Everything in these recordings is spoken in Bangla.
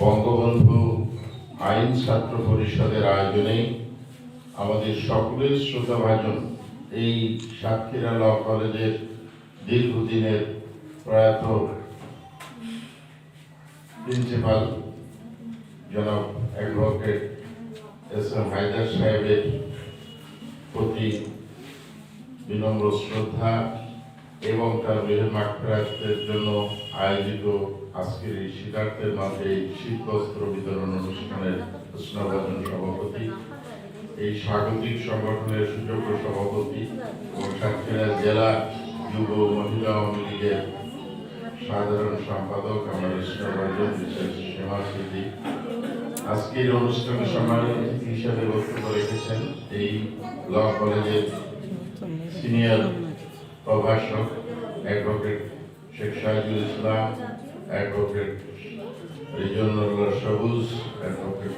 বঙ্গবন্ধু আইন ছাত্র পরিষদের আয়োজনে আমাদের সকলের শ্রদ্ধাভাজন এই সাতক্ষীরা ল কলেজের দীর্ঘদিনের প্রয়াত প্রিন্সিপাল জনাব অ্যাডভোকেট এস এম হায়দার সাহেবের প্রতি বিনম্র শ্রদ্ধা এবং তার রুহের মাগফিরাতের জন্য আয়োজিত আজকের এই শীতার্থের মাঝে এই শীতবস্ত্র বিতরণ অনুষ্ঠানের স্নেহভাজন সভাপতি, এই স্বাগতিক সংগঠনের সুযোগ্য সভাপতি এবং সাতক্ষীরা জেলা যুব মহিলা আওয়ামী লীগের সাধারণ সম্পাদক আমাদের স্নেহভাজন বিশেষ সীমা স্মৃতি আজকের অনুষ্ঠানে সম্মানিত অতিথি হিসাবে বক্তব্য রেখেছেন এই ল কলেজের সিনিয়র প্রভাষক অ্যাডভোকেট শেখ শাহিদুল ইসলাম, অ্যাডভোকেট রিজওয়ানুল্লাহ সবুজ, অ্যাডভোকেট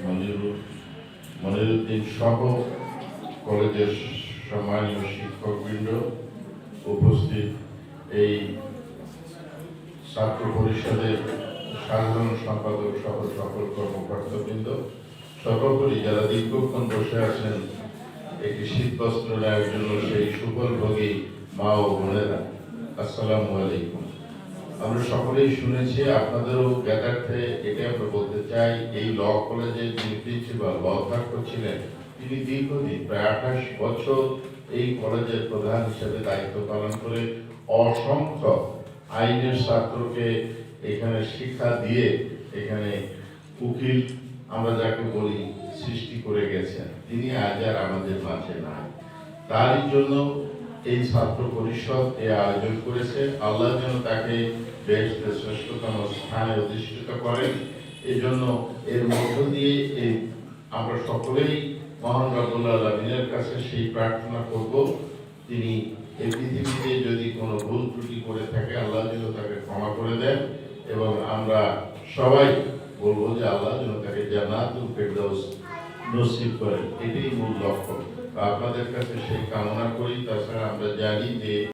মনিরুদ্দিন সহ কলেজের সম্মানীয় শিক্ষকবৃন্দ, উপস্থিত এই ছাত্র পরিষদের সাধারণ সম্পাদক সহ সকল কর্মকর্তাবৃন্দ, সর্বোপরি যারা দীর্ঘক্ষণ বসে আছেন একটি শীতবস্ত্র নেওয়ার জন্য সেই সুফল ভোগী মা ও বোনেরা, আসসালামু আলাইকুম। আমরা সকলেই শুনেছি, আপনাদেরও জ্ঞাতার্থে এটা আমরা বলতে চাই, এই ল কলেজে যিনি প্রিন্সিপাল বা অধ্যক্ষ ছিলেন তিনি দীর্ঘদিন প্রায় 28 বছর এই কলেজের প্রধান হিসেবে দায়িত্ব পালন করে অসংখ্য আইনের ছাত্রকে এখানে শিক্ষা দিয়ে এখানে উকিল আমরা যাকে বলি সৃষ্টি করে গেছেন। তিনি আজ আর আমাদের মাঝে নাই, তারই জন্য এই ছাত্র পরিষদ এই আয়োজন করেছে। আল্লাহ যেন তাকে বেহেশতের শ্রেষ্ঠতম স্থানে অধিষ্ঠিত করেন। এই জন্য এর মধ্য দিয়ে এই আমরা সকলেই মহান রব্বুল আলামিনের কাছে সেই প্রার্থনা করব, তিনি এই পৃথিবীতে যদি কোনো ভুল ত্রুটি করে থাকে আল্লাহ যেন তাকে ক্ষমা করে দেন, এবং আমরা সবাই বলবো যে আল্লাহ যেন তাকে জান্নাতুল ফেরদাউস নসিব করেন। এটাই মূল লক্ষ্য। আপনাদের কাছে সেই কামনা করি। তাছাড়া আমরা জানি যে